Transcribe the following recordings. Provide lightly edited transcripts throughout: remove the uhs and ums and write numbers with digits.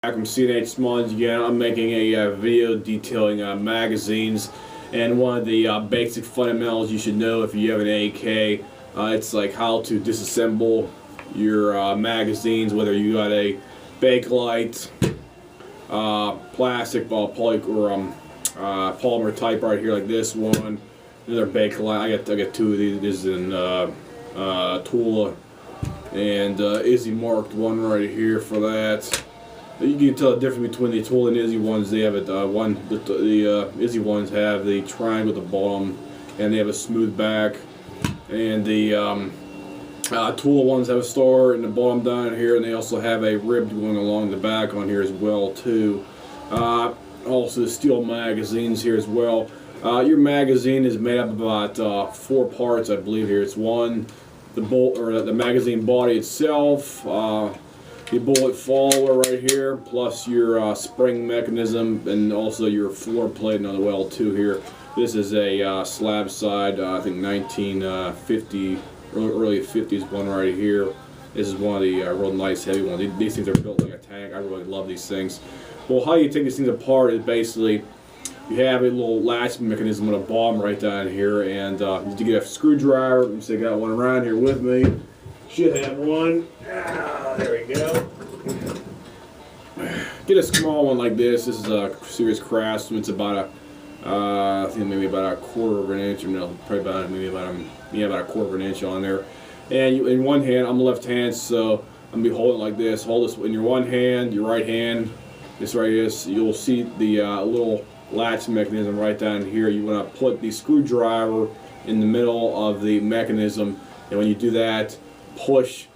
Back from CNH Smallings again. I'm making a video detailing magazines, and one of the basic fundamentals you should know if you have an AK. It's like how to disassemble your magazines, whether you got a Bakelite, plastic, polymer type right here, like this one. Another Bakelite. I got two of these. This is in Tula, and Izzy marked one right here for that. You can tell the difference between the Tula and Izzy ones. They have it. The Izzy ones have the triangle at the bottom, and they have a smooth back, and the Tula ones have a star in the bottom down here, and they also have a rib going along the back on here as well too. Also, the steel magazines here as well. Your magazine is made up of about 4 parts, I believe. Here, it's one, the bolt or the magazine body itself. The bullet follower right here, plus your spring mechanism, and also your floor plate on the well too here. This is a slab side, I think 1950, early 50s one right here. This is one of the real nice heavy ones. These things are built like a tank. I really love these things. Well, how you take these things apart is basically you have a little latch mechanism on the bottom right down here, and you get a screwdriver. You see, I got one around here with me. Should have one. There we go. Get a small one like this. This is a Serious Craftsman. It's about I think maybe about a quarter of an inch, or no, probably about about a quarter of an inch on there. And you, in one hand, I'm left hand, so I'm gonna be holding it like this. Hold this in your one hand, your right hand. This right here, you'll see the little latch mechanism right down here. You want to put the screwdriver in the middle of the mechanism, and when you do that, push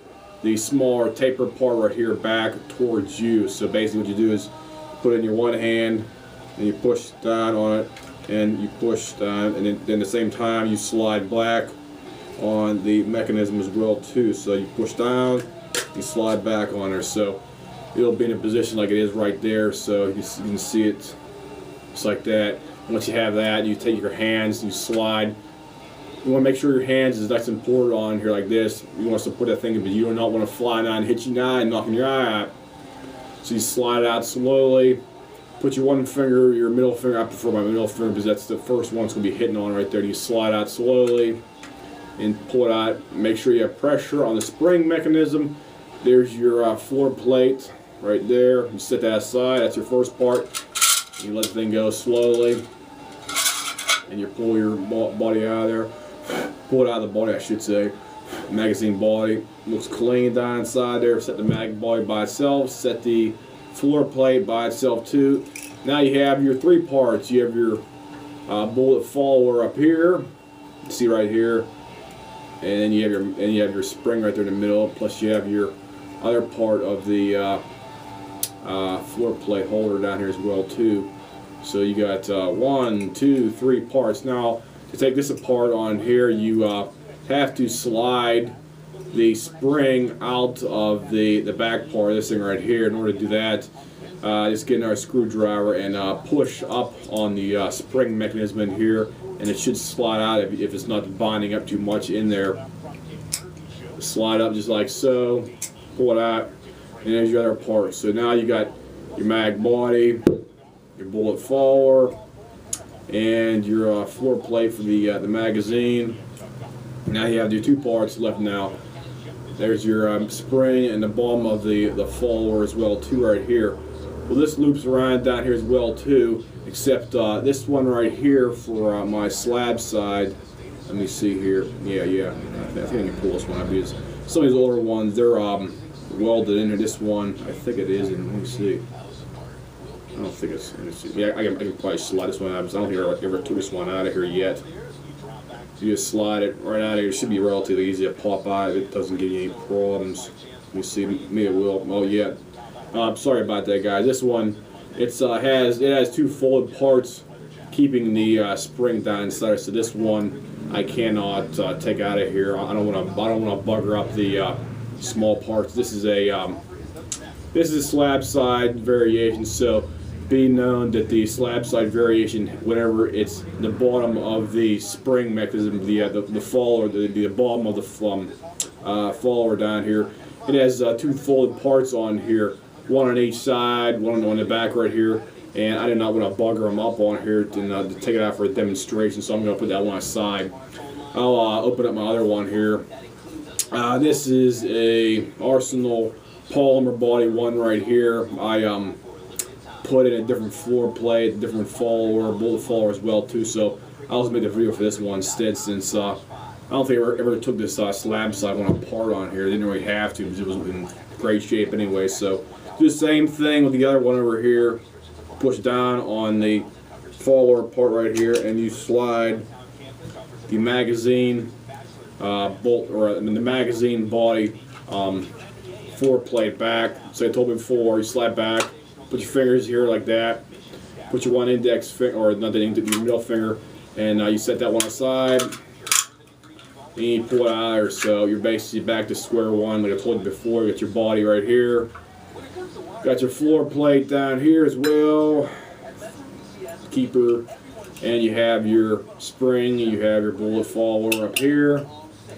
the smaller taper part right here back towards you. So basically what you do is put it in your one hand, and you push down on it, and you push down, and then at the same time you slide back on the mechanism as well too. So you push down, you slide back on there, so it'll be in a position like it is right there, so you can see it just like that. Once you have that, you take your hands, you slide. You want to make sure your hands is nice and poured on here like this. You want to support that thing, but you do not want to fly down and hit your eye and knocking your eye out. So you slide out slowly. Put your one finger, your middle finger. I prefer my middle finger because that's the first one it's going to be hitting on right there. You slide out slowly and pull it out. Make sure you have pressure on the spring mechanism. There's your floor plate right there. You set that aside. That's your first part. You let the thing go slowly, and you pull your body out of there. Pull it out of the body, I should say. Magazine body looks clean down inside there. Set the mag body by itself. Set the floor plate by itself too. Now you have your 3 parts. You have your bullet follower up here. See right here, and then you have your spring right there in the middle. Plus you have your other part of the floor plate holder down here as well too. So you got 1, 2, 3 parts. Now to take this apart on here, you have to slide the spring out of the back part of this thing right here. In order to do that, just get another screwdriver and push up on the spring mechanism in here, and it should slide out if it's not binding up too much in there. Slide up just like so, pull it out, and there's your other part. So now you got your mag body, your bullet follower, and your floor plate for the magazine. Now you have your 2 parts left now. There's your spring and the bottom of the follower as well too right here. Well, this loops around down here as well too, except this one right here for my slab side. Let me see here. Yeah. I think I can pull this one up because some of these older ones, they're welded in here. This one, I think it is, and let me see. I don't think it's. Yeah, I can probably slide this one out, because I don't think I ever took this one out of here yet. So you just slide it right out of here. It should be relatively easy to pop out if it doesn't give you any problems. Let me see. Maybe it will. Oh yeah. I'm sorry about that, guys. This one, it has 2 folded parts keeping the spring down inside. So this one I cannot take out of here. I don't want to bugger up the small parts. This is a slab side variation. So be known that the slab side variation, whenever it's the bottom of the spring mechanism, the follower, the bottom of the follower down here, it has 2 folded parts on here. one on each side, one on the back right here. And I did not want to bugger them up on here to take it out for a demonstration, so I'm going to put that one aside. I'll open up my other one here. This is a Arsenal polymer body one right here. I put in a different floor plate, different follower, bullet follower as well too. So I also made the video for this one instead, since I don't think I ever took this slab side one apart on here. I didn't really have to because it was in great shape anyway. So do the same thing with the other one over here. Push down on the follower part right here, and you slide the magazine bolt, or the magazine body floor plate back. So I told you before, you slide back, put your fingers here like that, put your one index finger, or not the index, your middle finger, and you set that one aside, and you pull it out of there. So you're basically back to square one, like I told you before. You got your body right here. Got your floor plate down here as well, keeper, and you have your spring, you have your bullet follower up here,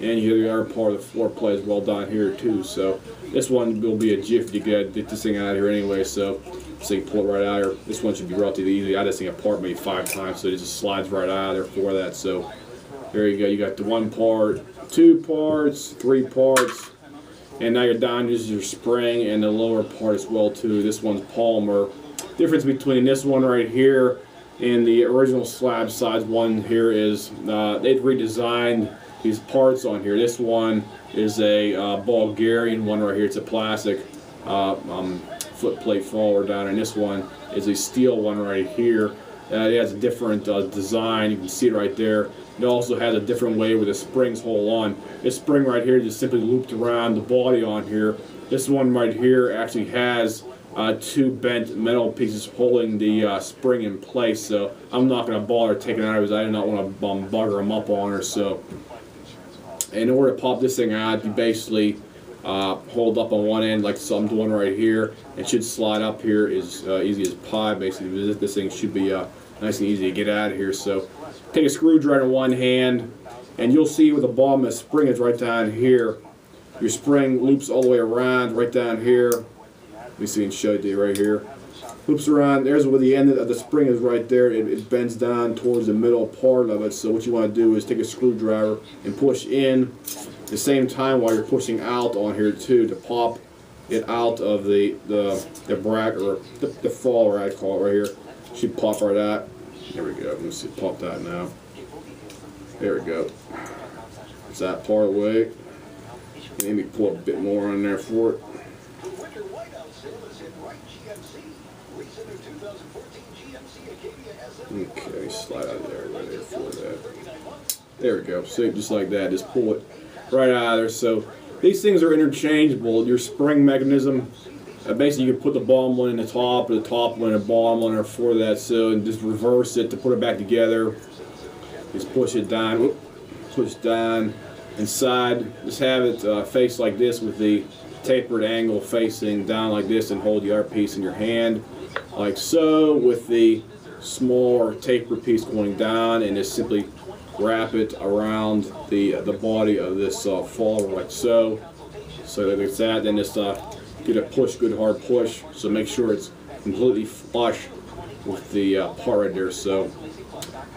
and you have the other part of the floor plate as well down here too. So this one will be a jiffy to get this thing out of here anyway, so you pull it right out of here. This one should be relatively easy. I just think apart maybe 5 times, so it just slides right out of there for that. So there you go. You got the 1 part, 2 parts, 3 parts. And now you're down to your spring and the lower part as well too. This one's polymer. Difference between this one right here and the original slab size one here is they've redesigned these parts on here. This one is a Bulgarian one right here. It's a plastic foot plate follower down, and this one is a steel one right here. It has a different design. You can see it right there. It also has a different way where the springs hold on. This spring right here just simply looped around the body on here. This one right here actually has 2 bent metal pieces holding the spring in place. So I'm not going to bother taking it out because I do not want to bugger them up on her. So in order to pop this thing out, you basically hold up on one end like so I'm doing right here. It should slide up here as easy as pie basically. This thing should be nice and easy to get out of here. So take a screwdriver in one hand, and you'll see where the bottom of the spring is right down here. Your spring loops all the way around right down here. Let me see and show it to you right here. Loops around. There's where the end of the spring is right there. It bends down towards the middle part of it. So what you want to do is take a screwdriver and push in at the same time while you're pushing out on here too, to pop it out of the bracket, or the follower I call it right here. Should pop right out. There we go. Let me see, pop that now. There we go. It's that part away. Maybe pull a bit more on there for it. Okay, slide out of there, right there for that. There we go. See, just like that. Just pull it right out of there. So these things are interchangeable. Your spring mechanism. Basically, you can put the bottom one in the top, or the top one in the bottom one, or for that. So, and just reverse it to put it back together. Just push it down, whoop, push down inside. Just have it face like this with the tapered angle facing down like this, and hold the other piece in your hand like so, with the smaller tapered piece going down, and just simply wrap it around the body of this follower like so. So that it's that. Then just get a push, good hard push, so make sure it's completely flush with the part right there. So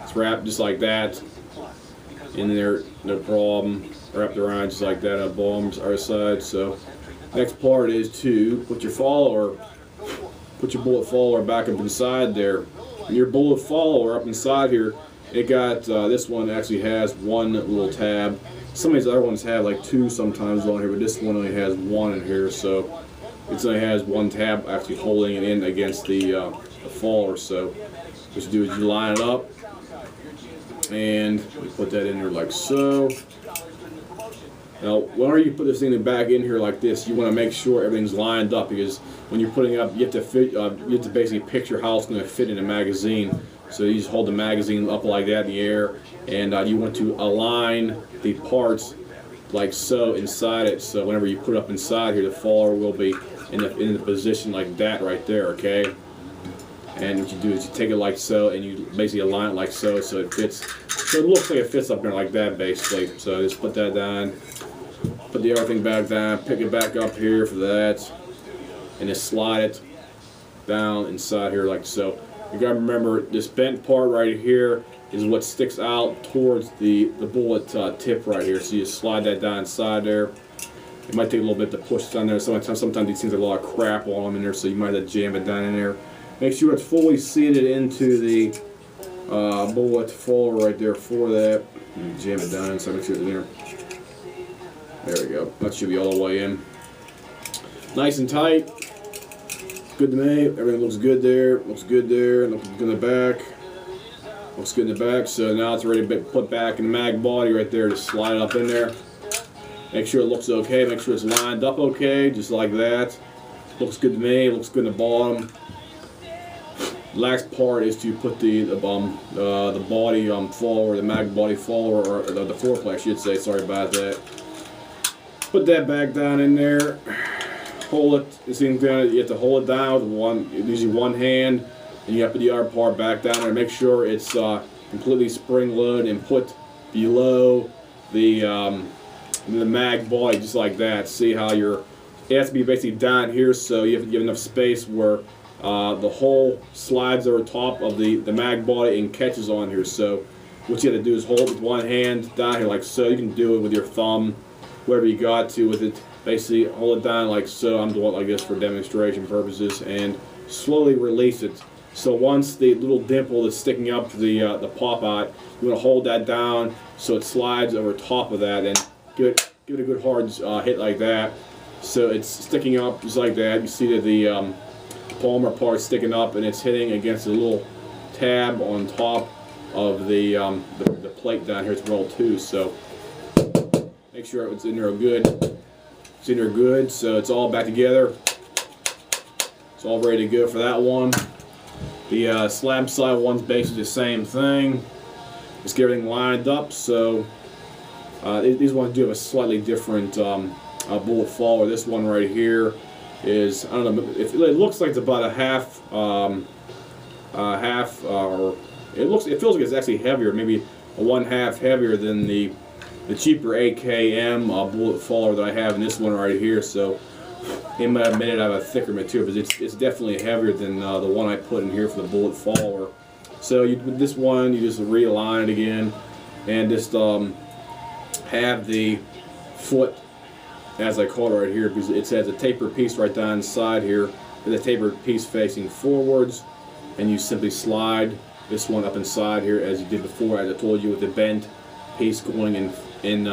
it's wrapped just like that in there, no problem. Wrapped around just like that on the bottom, our side. So next part is to put your follower, put your bullet follower back up inside there. And your bullet follower up inside here, it got this one actually has 1 little tab. Some of these other ones have like 2 sometimes on here, but this one only has 1 in here. So it only has 1 tab actually holding it in against the follower. So what you do is you line it up, and you put that in there like so. Now, whenever you put this thing back in here like this, you want to make sure everything's lined up, because when you're putting it up, you have to fit. You have to basically picture how it's going to fit in a magazine. So you just hold the magazine up like that in the air, and you want to align the parts like so inside it. So whenever you put it up inside here, the follower will be in the position like that right there. Okay. And what you do is you take it like so, and you basically align it like so, so it fits. So it looks like it fits up there like that, basically. So just put that down, put the other thing back down, pick it back up here for that. and just slide it down inside here like so. You gotta remember this bent part right here is what sticks out towards the bullet tip right here. So you just slide that down inside there. It might take a little bit to push down there. Sometimes these things have a lot of crap on them in there, so you might have to jam it down in there. Make sure it's fully seated into the bullet follower right there for that. And jam it down, so make sure it's in there. There we go. That should be all the way in. Nice and tight. Good to me. Everything looks good there. Looks good there. Looks good in the back. Looks good in the back. So now it's ready to be put back in the mag body right there. Just slide it up in there. Make sure it looks okay. Make sure it's lined up okay, just like that. Looks good to me. Looks good in the bottom. Last part is to put the body follower, the mag body follower, or the floor plate, I should say. Sorry about that. Put that back down in there. Hold it. You have to hold it down with usually one hand, and you have to put the other part back down there. Make sure it's completely spring loaded and put below the mag body, just like that. See how it has to be basically down here, so you have to give enough space where the hole slides over top of the mag body and catches on here. So what you have to do is hold it with one hand down here like so. You can do it with your thumb, whatever you got to with it. Basically hold it down like so. I'm doing it like this for demonstration purposes, and slowly release it. So once the little dimple that's sticking up the pop out, you want to hold that down so it slides over top of that, and give it a good hard hit like that. So it's sticking up just like that. You see that the polymer part sticking up, and it's hitting against a little tab on top of the plate down here as well too. So make sure it's in there good. It's in there good. So it's all back together. It's all ready to go for that one. The slab side one's basically the same thing. Just get everything lined up. So these ones do have a slightly different bullet follower. This one right here is, I don't know, it looks like it's about a half, or it feels like it's actually heavier, maybe a 1/2 heavier than the cheaper AKM bullet follower that I have in this one right here. So in my minute I have a thicker material, but it's definitely heavier than the one I put in here for the bullet follower. So with this one, you just realign it again, and just have the foot, as I call it right here, because it has a tapered piece right down inside here, with a tapered piece facing forwards, and you simply slide this one up inside here as you did before, as I told you, with the bent piece going in, and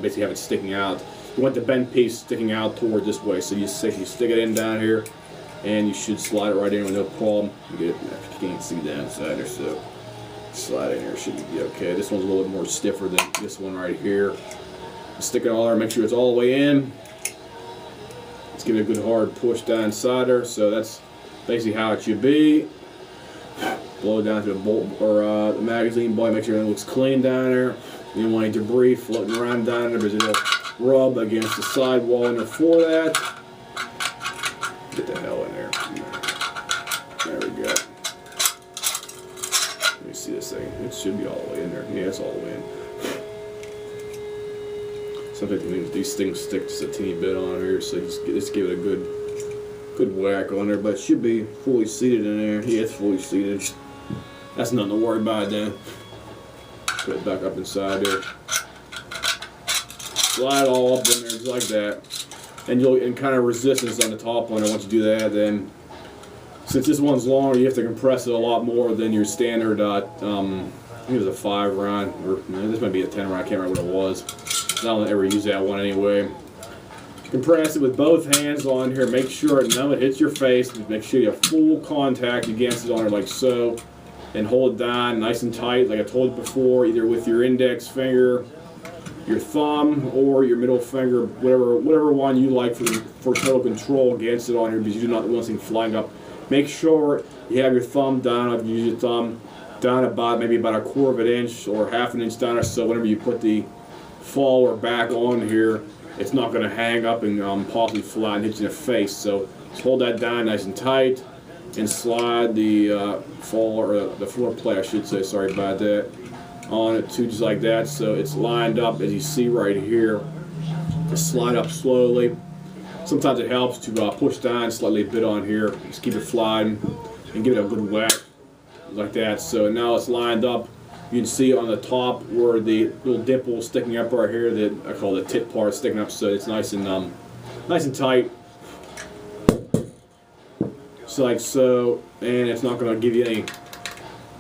basically have it sticking out. You want the bent piece sticking out toward this way, so you stick it in down here, and you should slide it right in with no problem. You can't see that inside there, so slide in here, should be okay. This one's a little bit more stiffer than this one right here. Stick it all there, make sure it's all the way in. Let's give it a good hard push down inside there. So that's basically how it should be. Blow it down to the bolt or the magazine body, make sure everything looks clean down there. You don't want any debris floating around down there, because it'll rub against the sidewall in there for that. Get the hell in there. There we go. Let me see this thing. It should be all the way in there. Yeah, it's all the way in. Sometimes these things stick just a teeny bit on here, so just give it a good whack on there. But it should be fully seated in there. Yeah, it's fully seated. That's nothing to worry about then. Put it back up inside there. Slide all up in there just like that, and kind of resistance on the top one. And once you do that, then since this one's longer, you have to compress it a lot more than your standard. I think it was a 5 round, or this might be a 10 round. I can't remember what it was. I don't ever use that one anyway. Compress it with both hands on here. Make sure none of it hits your face. Make sure you have full contact against it on there like so. And hold it down nice and tight, like I told you before, either with your index finger, your thumb, or your middle finger, whatever one you like for total control against it on here, because you do not want anything flying up. Make sure you have your thumb down. I've used your thumb down maybe about a 1/4 of an inch or 1/2 an inch down, or so whenever you put the follower back on here, it's not going to hang up and possibly fly and hit you in the face. So just hold that down nice and tight, and slide the the floor plate, I should say, sorry about that, on it too, just like that, so it's lined up as you see right here. Just slide up slowly, sometimes it helps to push down slightly a bit on here. Just keep it flying and give it a good whack like that. So now it's lined up. You can see on the top where the little dimple is sticking up right here that I call the tip part sticking up, so it's nice and tight. So like so, and it's not going to give you any.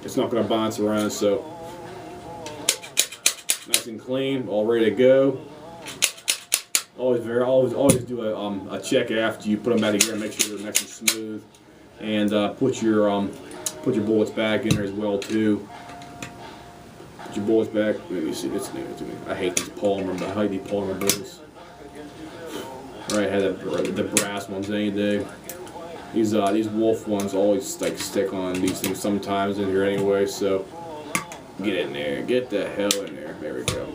It's not going to bounce around. So nice and clean, all ready to go. Always do a check after you put them back together, make sure they're nice and smooth, and put your bullets back in there as well too. Put your bullets back. Let me see this thing. I hate these polymer bullets. Right, I had the brass ones any day. These wolf ones always like stick on these things sometimes in here anyway. So get in there, get the hell in there. There we go.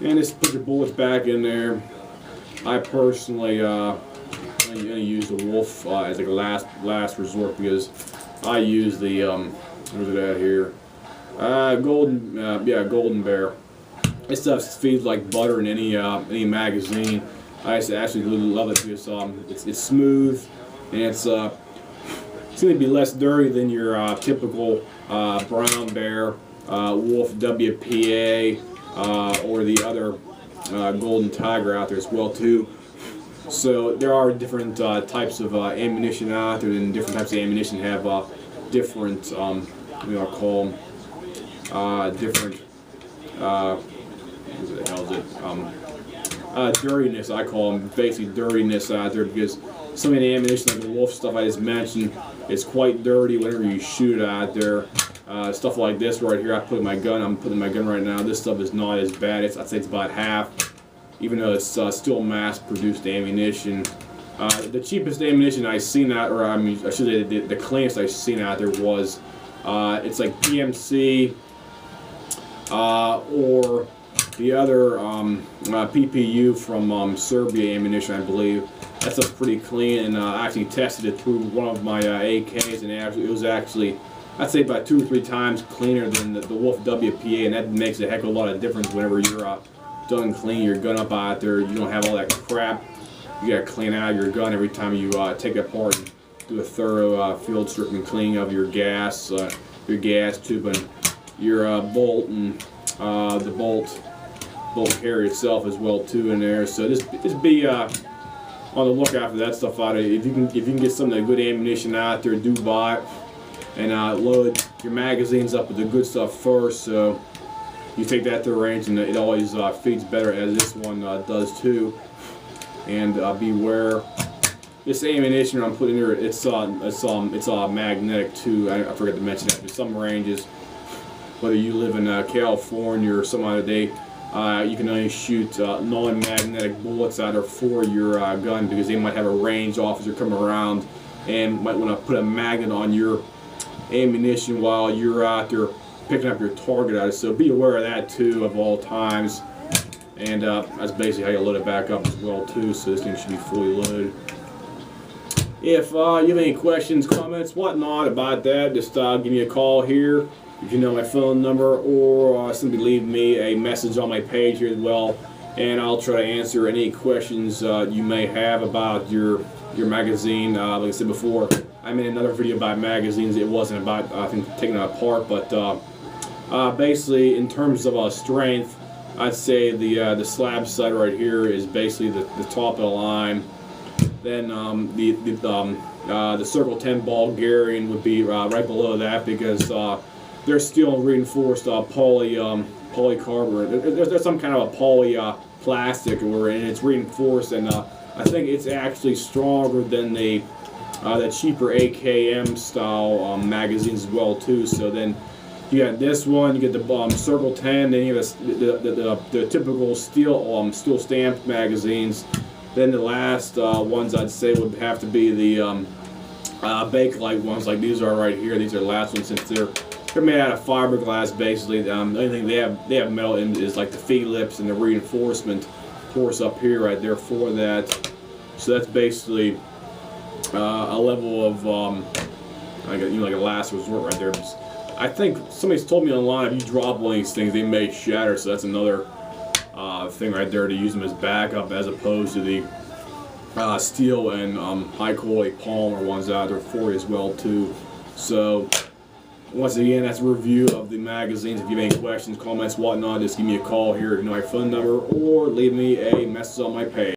And just put your bullets back in there. I personally I'm gonna use the wolf as like a last resort, because I use the where's it at here? Golden Bear. This stuff feeds like butter in any magazine. I actually really love it because it's smooth, and it's going to be less dirty than your typical Brown Bear, Wolf WPA, or the other Golden Tiger out there as well too. So there are different types of ammunition out there, and different types of ammunition have different call them different what the hell is it? Dirtiness, I call them, basically dirtiness out there, because some of the ammunition, like the wolf stuff I just mentioned, is quite dirty whenever you shoot it out there. Stuff like this right here, I'm putting my gun right now. This stuff is not as bad. I'd say it's about half, even though it's still mass-produced ammunition. The cheapest ammunition I've seen out, or I should say the cleanest I've seen out there was, it's like PMC, or the other PPU from Serbia ammunition, I believe. That stuff's pretty clean, and I actually tested it through one of my AKs, and it was actually, I'd say, about 2 or 3 times cleaner than the Wolf WPA, and that makes a heck of a lot of difference whenever you're done cleaning your gun up out there. You don't have all that crap you gotta clean out of your gun every time you take it apart and do a thorough field strip and cleaning of your gas tube and your bolt, and the bolt carrier itself as well too in there. So just be on the lookout for that stuff out there. If you can get some of the good ammunition out there, do buy it, and load your magazines up with the good stuff first. So you take that to the range, and it always feeds better, as this one does too. And beware, this ammunition I'm putting here, it's magnetic too. I forgot to mention that. There's some ranges, whether you live in California or some other day, you can only shoot non-magnetic bullets out there for your gun, because they might have a range officer come around and might want to put a magnet on your ammunition while you're out there picking up your target out. So be aware of that too, of all times. And that's basically how you load it back up as well too. So this thing should be fully loaded. If you have any questions, comments, whatnot about that, just give me a call here. If you know my phone number, or simply leave me a message on my page here as well, and I'll try to answer any questions you may have about your magazine. Like I said before, I made another video about magazines. It wasn't about taking it apart, but basically in terms of strength, I'd say the slab side right here is basically the top of the line. Then the Circle 10 Bulgarian would be right below that, because they're steel reinforced polycarbonate. There's some kind of a poly plastic, and it's reinforced, and I think it's actually stronger than the cheaper AKM style magazines as well too. So then you got this one, you get the Circle 10, then you have the typical steel stamped magazines. Then the last ones I'd say would have to be the Bakelite ones, like these are right here. These are the last ones, since they're made out of fiberglass basically. The only thing they have metal in is like the feed lips and the reinforcement course up here right there for that. So that's basically a level of like a last resort right there. I think somebody's told me online, if you drop one of these things, they may shatter. So that's another thing right there to use them as backup as opposed to the steel and high quality polymer ones out there for you as well too. So once again, that's a review of the magazines. If you have any questions, comments, whatnot, just give me a call here. You know my phone number, or leave me a message on my page.